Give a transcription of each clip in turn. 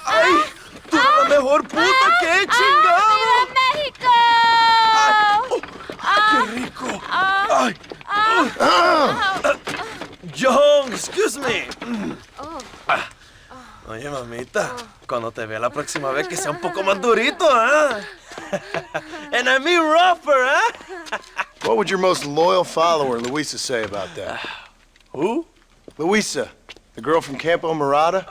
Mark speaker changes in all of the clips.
Speaker 1: ¡Ay! ¡Tú eres la mejor puta que he chingado!
Speaker 2: ¡Viva México!
Speaker 1: ¡Ay! ¡Qué rico! ¡Ay! John, excuse me. Oye, mamita, cuando te vea la próxima vez que sea un poco más durito, ¿eh? And I mean rougher, ¿eh?
Speaker 3: What would your most loyal follower, Luisa, say about that?
Speaker 1: Who?
Speaker 3: Luisa, the girl from Campo Murata?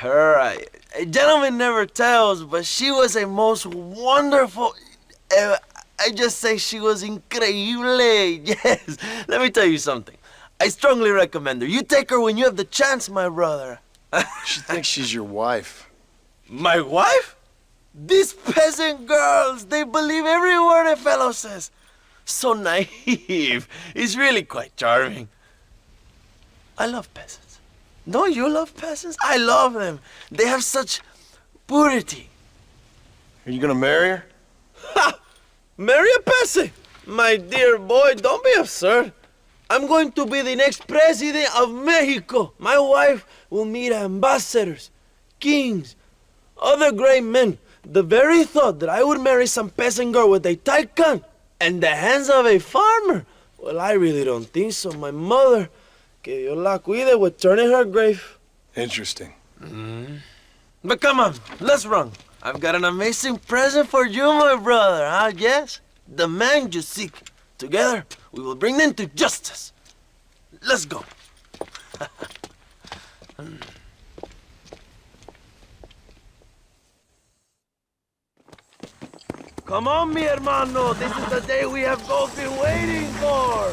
Speaker 1: Her, a gentleman never tells, but she was a most wonderful... I just say she was increíble. Yes. Let me tell you something. I strongly recommend her. You take her when you have the chance, my brother.
Speaker 3: She thinks she's your wife.
Speaker 1: My wife? These peasant girls, they believe every word a fellow says. So naive. It's really quite charming. I love peasants. Don't you love peasants? I love them. They have such purity.
Speaker 3: Are you gonna marry her?
Speaker 1: Ha! Marry a peasant? My dear boy, don't be absurd. I'm going to be the next president of Mexico. My wife will meet ambassadors, kings, other great men. The very thought that I would marry some peasant girl with a tight gun and the hands of a farmer, well, I really don't think so. My mother, que Dios la cuide, would turn in her grave.
Speaker 3: Interesting.
Speaker 1: But come on, let's run. I've got an amazing present for you, my brother, huh? Yes? The man you seek. Together, we will bring them to justice. Let's go. Come on, mi hermano. This is the day we have both been waiting for.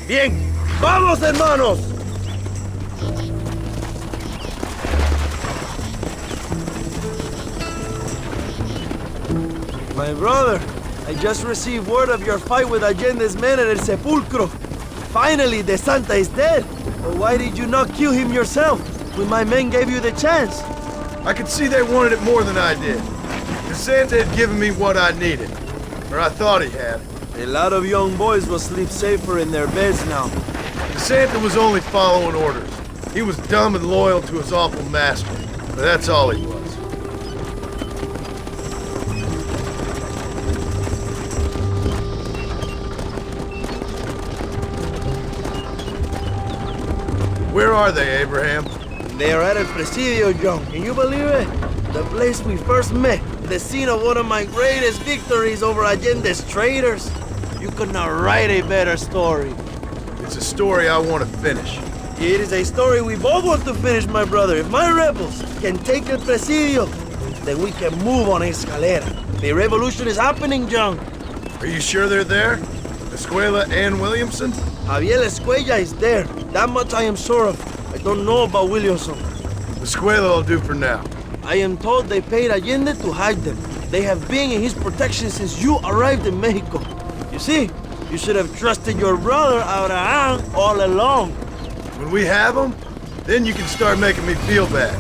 Speaker 1: Bien, vamos, hermanos. My brother, I just received word of your fight with Allende's men at El Sepulcro. Finally, the Santa is dead. But why did you not kill him yourself when my men gave you the chance?
Speaker 3: I could see they wanted it more than I did. The Santa had given me what I needed. Or I thought he had.
Speaker 1: A lot of young boys will sleep safer in their beds now.
Speaker 3: The Santa was only following orders. He was dumb and loyal to his awful master. But that's all he was. Where are they, Abraham?
Speaker 1: They are at El Presidio, John. Can you believe it? The place we first met. The scene of one of my greatest victories over Allende's traitors. You could not write a better story.
Speaker 3: It's a story I want to finish.
Speaker 1: It is a story we both want to finish, my brother. If my rebels can take El Presidio, then we can move on Escalera. The revolution is happening, John.
Speaker 3: Are you sure they're there? Escuela and Williamson?
Speaker 1: Javier Escuella is there. That much I am sure of. I don't know about Williamson.
Speaker 3: Escuela will do for now.
Speaker 1: I am told they paid Allende to hide them. They have been in his protection since you arrived in Mexico. You see, you should have trusted your brother Abraham all along.
Speaker 3: When we have them, then you can start making me feel bad.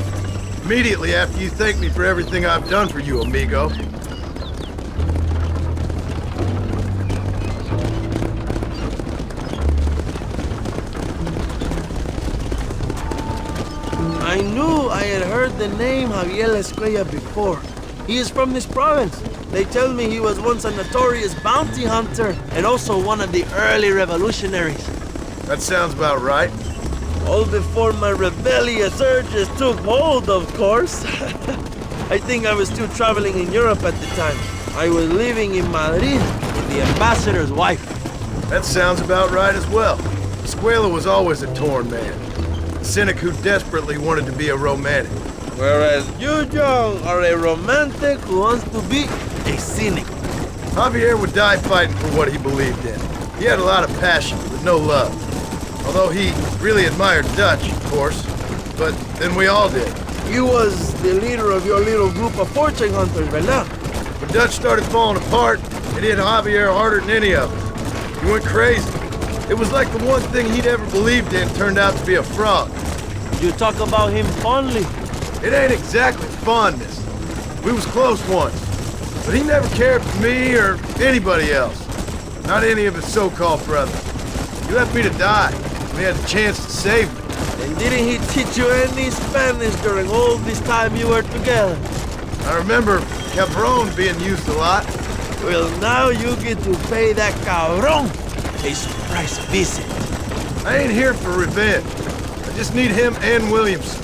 Speaker 3: Immediately after you thank me for everything I've done for you, amigo.
Speaker 1: I knew I had heard the name Javier Escuella before. He is from this province. They tell me he was once a notorious bounty hunter and also one of the early revolutionaries.
Speaker 3: That sounds about right.
Speaker 1: All before my rebellious urges took hold, of course. I think I was still traveling in Europe at the time. I was living in Madrid with the ambassador's wife.
Speaker 3: That sounds about right as well. Escuela was always a torn man. A cynic who desperately wanted to be a romantic.
Speaker 1: Whereas you, John, are a romantic who wants to be a cynic.
Speaker 3: Javier would die fighting for what he believed in. He had a lot of passion, but no love. Although he really admired Dutch, of course. But then we all did.
Speaker 1: You was the leader of your little group of fortune hunters, ¿verdad?
Speaker 3: When Dutch started falling apart, it hit Javier harder than any of us. He went crazy. It was like the one thing he'd ever believed in turned out to be a fraud.
Speaker 1: You talk about him fondly.
Speaker 3: It ain't exactly fondness. We was close once. But he never cared for me or anybody else. Not any of his so-called brothers. He left me to die when he had the chance to save me.
Speaker 1: And didn't he teach you any Spanish during all this time you were together?
Speaker 3: I remember cabron being used a lot.
Speaker 1: Well, now you get to pay that cabron a surprise visit.
Speaker 3: I ain't here for revenge. I just need him and Williamson.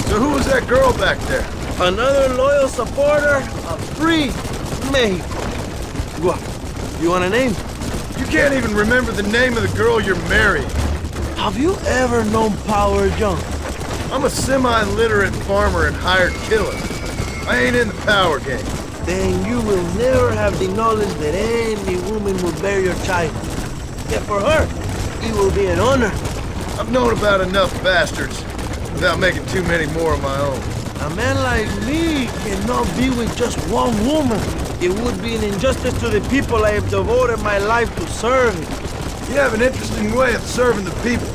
Speaker 3: So who was that girl back there?
Speaker 1: Another loyal supporter of free Mexico. What? You want a name?
Speaker 3: You can't even remember the name of the girl you're marrying.
Speaker 1: Have you ever known Power John?
Speaker 3: I'm a semi-literate farmer and hired killer. I ain't in the power game.
Speaker 1: Then you will never have the knowledge that any woman will bear your child. Yet for her, it will be an honor.
Speaker 3: I've known about enough bastards without making too many more of my own.
Speaker 1: A man like me cannot be with just one woman. It would be an injustice to the people I have devoted my life to serving.
Speaker 3: You have an interesting way of serving the people.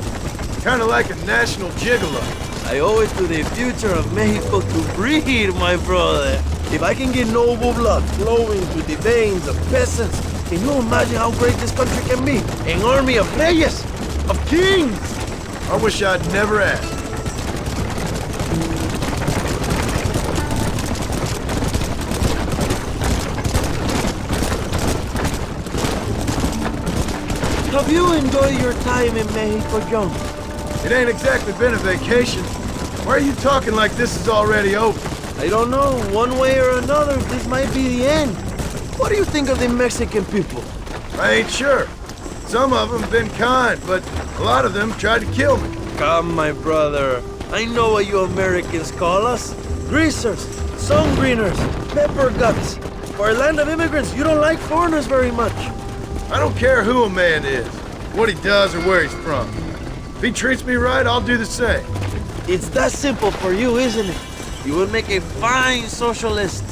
Speaker 3: Kind of like a national gigolo.
Speaker 1: I owe it to the future of Mexico to breed, my brother. If I can get noble blood flowing through the veins of peasants, can you imagine how great this country can be? An army of reyes, of kings.
Speaker 3: I wish I'd never asked.
Speaker 1: Have you enjoyed your time in Mexico, John?
Speaker 3: It ain't exactly been a vacation. Why are you talking like this is already over?
Speaker 1: I don't know, one way or another, this might be the end. What do you think of the Mexican people?
Speaker 3: I ain't sure. Some of them been kind, but a lot of them tried to kill me.
Speaker 1: Come, my brother. I know what you Americans call us. Greasers, sun greeners, pepper guts. For a land of immigrants, you don't like foreigners very much.
Speaker 3: I don't care who a man is, what he does or where he's from. If he treats me right, I'll do the same.
Speaker 1: It's that simple for you, isn't it? You would make a fine socialist.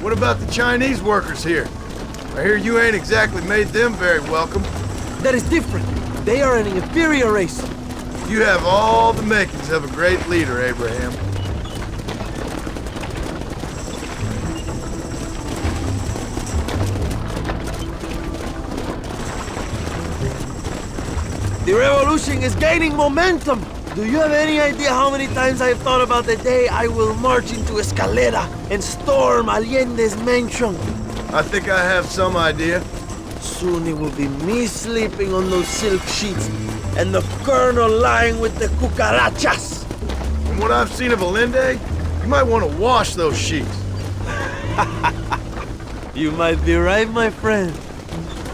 Speaker 3: What about the Chinese workers here? I hear you ain't exactly made them very welcome.
Speaker 1: That is different. They are an inferior race.
Speaker 3: You have all the makings of a great leader, Abraham.
Speaker 1: The revolution is gaining momentum. Do you have any idea how many times I've thought about the day I will march into Escalera and storm Allende's mansion?
Speaker 3: I think I have some idea.
Speaker 1: Soon it will be me sleeping on those silk sheets and the colonel lying with the cucarachas.
Speaker 3: From what I've seen of Allende, you might want to wash those sheets.
Speaker 1: You might be right, my friend.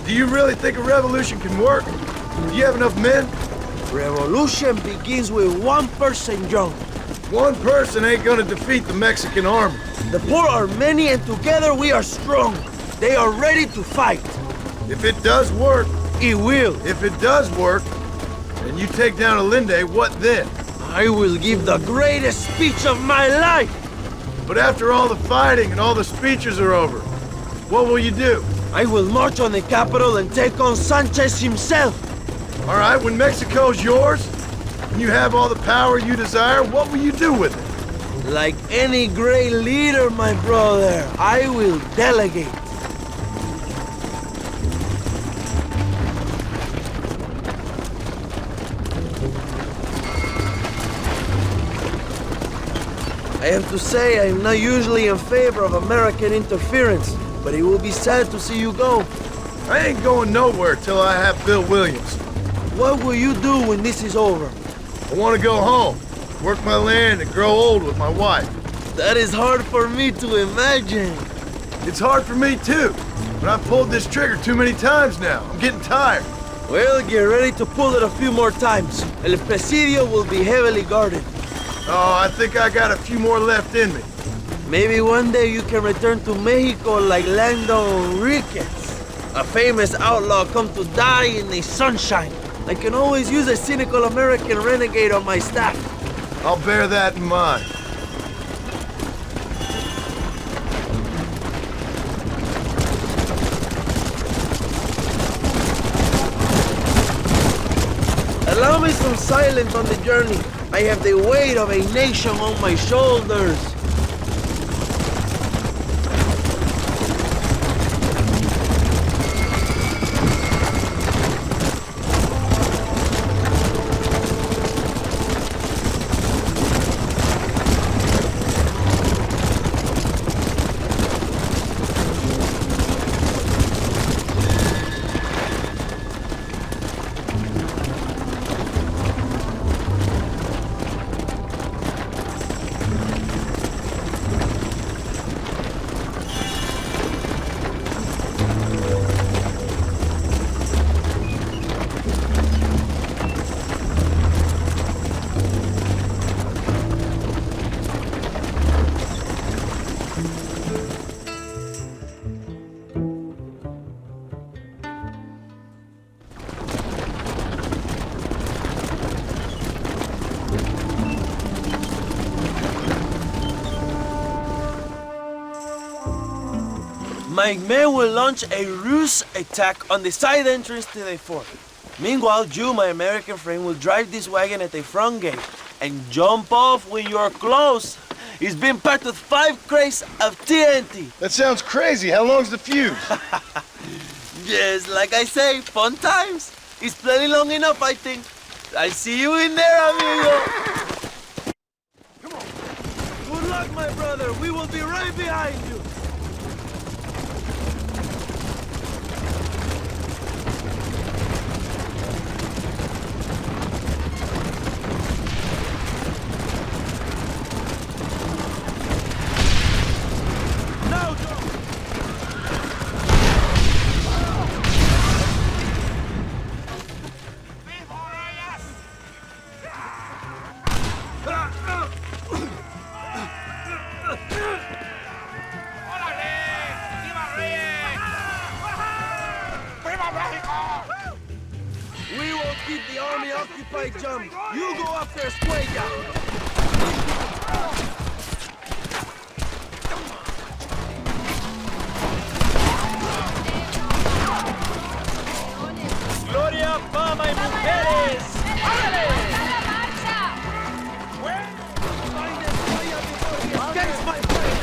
Speaker 3: Do you really think a revolution can work? Do you have enough men?
Speaker 1: Revolution begins with one person, John.
Speaker 3: One person ain't gonna defeat the Mexican army.
Speaker 1: The poor are many and together we are strong. They are ready to fight.
Speaker 3: If it does work,
Speaker 1: It will.
Speaker 3: if it does work, and you take down Allende, what then?
Speaker 1: I will give the greatest speech of my life.
Speaker 3: But after all the fighting and all the speeches are over, what will you do?
Speaker 1: I will march on the capital and take on Sanchez himself.
Speaker 3: All right, when Mexico's yours, and you have all the power you desire, what will you do with it?
Speaker 1: Like any great leader, my brother, I will delegate. I have to say, I am not usually in favor of American interference, but it will be sad to see you go.
Speaker 3: I ain't going nowhere till I have Bill Williams.
Speaker 1: What will you do when this is over?
Speaker 3: I want to go home, work my land, and grow old with my wife.
Speaker 1: That is hard for me to imagine.
Speaker 3: It's hard for me too, but I've pulled this trigger too many times now. I'm getting tired.
Speaker 1: Well, get ready to pull it a few more times. El Presidio will be heavily guarded.
Speaker 3: Oh, I think I got a few more left in me.
Speaker 1: Maybe one day you can return to Mexico like Lando Enriquez, a famous outlaw come to die in the sunshine. I can always use a cynical American renegade on my staff.
Speaker 3: I'll bear that in mind.
Speaker 1: Allow me some silence on the journey. I have the weight of a nation on my shoulders. My men will launch a ruse attack on the side entrance to the fort. Meanwhile, you, my American friend, will drive this wagon at the front gate and jump off when you're close. It's been packed with 5 crates of TNT.
Speaker 3: That sounds crazy. How long's the fuse?
Speaker 1: Yes, like I say, fun times. It's plenty long enough, I think. I'll see you in there, amigo. Come on. Good luck, my brother. We will be right behind you. We will keep the army occupied, Jump. You go after Escuella. Gloria, fama y mujeres. ¡Árale! Against my friend.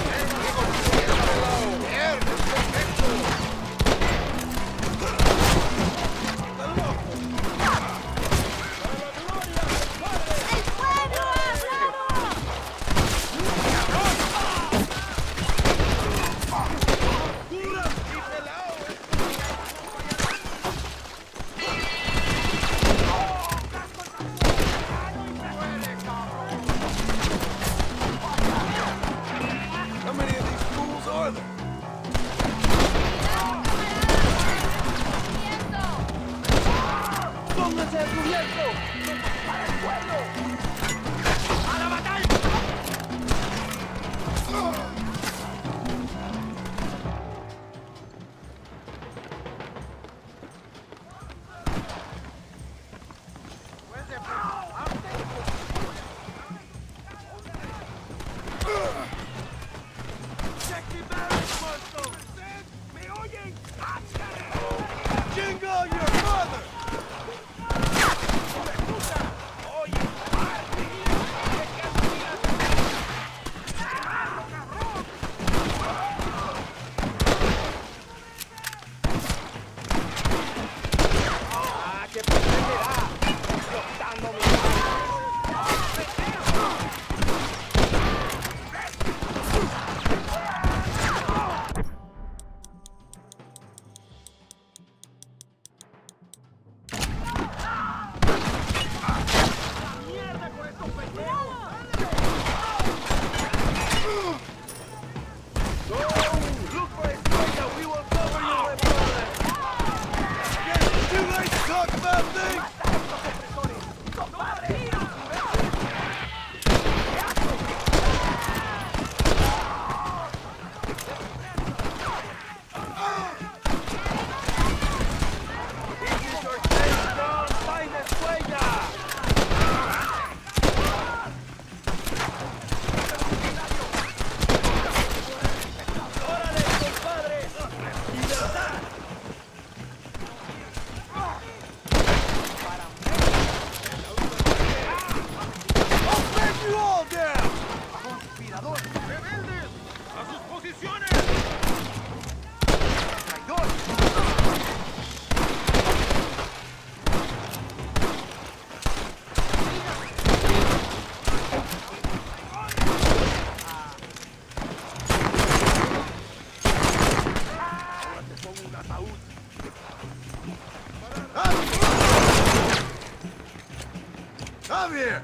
Speaker 3: I'm here!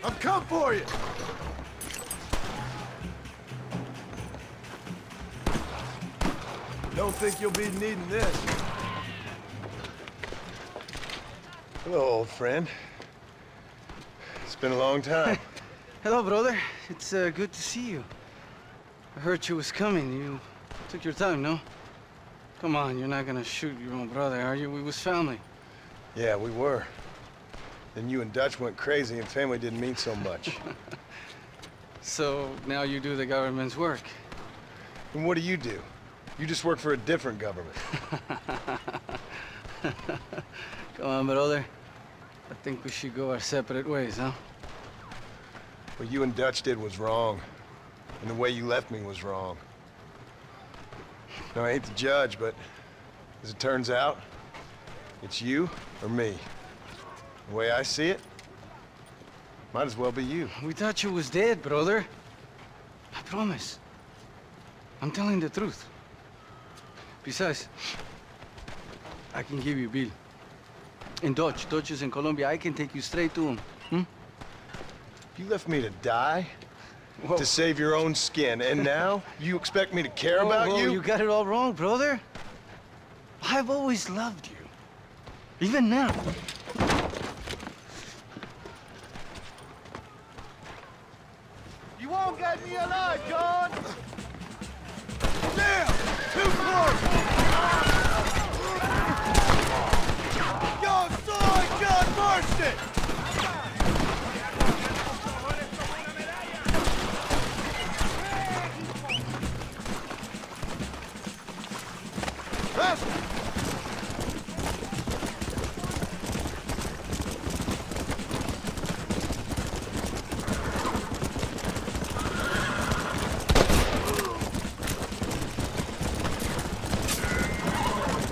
Speaker 3: I'm come for you! Don't think you'll be needing this. Hello, old friend. It's been a long time.
Speaker 2: Hello, brother. It's good to see you. I heard you was coming. You took your time, no? Come on, you're not gonna shoot your own brother, are you? We was family.
Speaker 3: Yeah, we were. Then you and Dutch went crazy and family didn't mean so much.
Speaker 2: So now you do the government's work.
Speaker 3: And what do? You just work for a different government.
Speaker 2: Come on, brother. I think we should go our separate ways, huh?
Speaker 3: What you and Dutch did was wrong. And the way you left me was wrong. Now, I hate to judge, but as it turns out, it's you or me. The way I see it, might as well be you.
Speaker 2: We thought you was dead, brother. I promise. I'm telling the truth. Besides, I can give you Bill. And Dutch is in Colombia. I can take you straight to him. Hmm?
Speaker 3: You left me to die?
Speaker 2: Whoa.
Speaker 3: To save your own skin, and now you expect me to care about you?
Speaker 2: You got it all wrong, brother. I've always loved you. Even now.
Speaker 3: You won't get me alive, John! Damn! Too close! Yo, son, God mercy!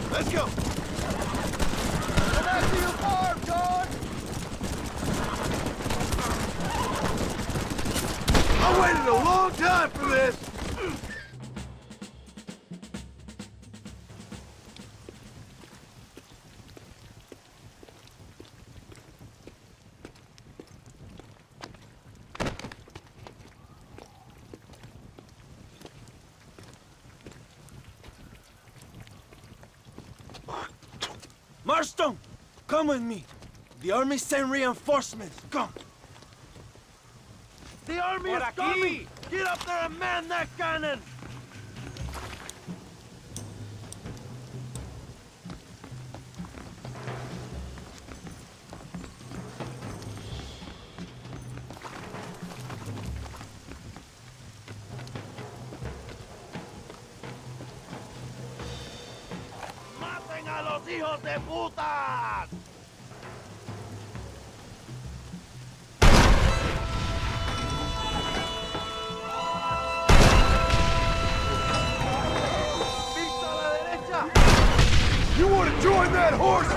Speaker 3: Let's go! Come back to your farm, John! I waited a long time for this!
Speaker 1: Marston, come with me. The army sent reinforcements. Come. The army is coming! Get up there and man that cannon! ¡Maten a los hijos de puta!
Speaker 3: You want to join that horse?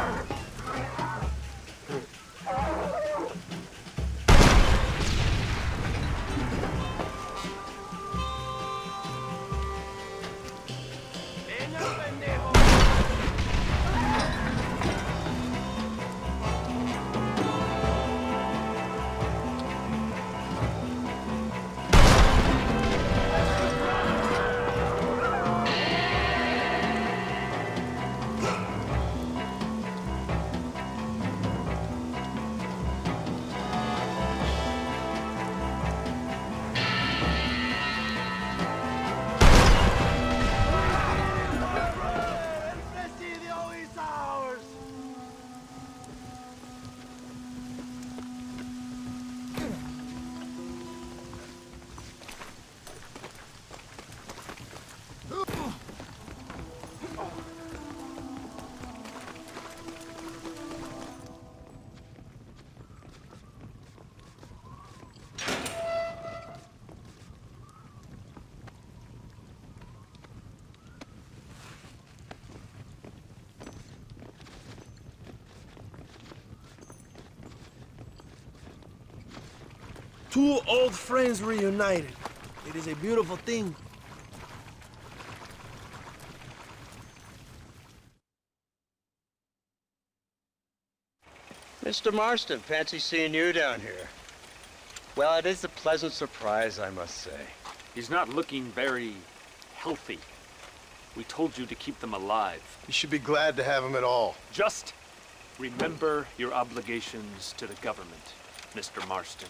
Speaker 1: Two old friends reunited. It is a beautiful thing.
Speaker 4: Mr. Marston, fancy seeing you down here. Well, it is a pleasant surprise, I must say.
Speaker 5: He's not looking very healthy. We told you to keep them alive.
Speaker 3: You should be glad to have him at all.
Speaker 5: Just remember your obligations to the government, Mr. Marston.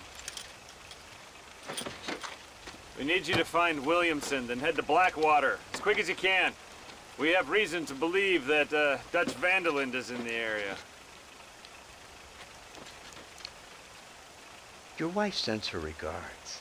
Speaker 5: We need you to find Williamson, then head to Blackwater as quick as you can. We have reason to believe that Dutch Vanderland is in the area.
Speaker 4: Your wife sends her regards.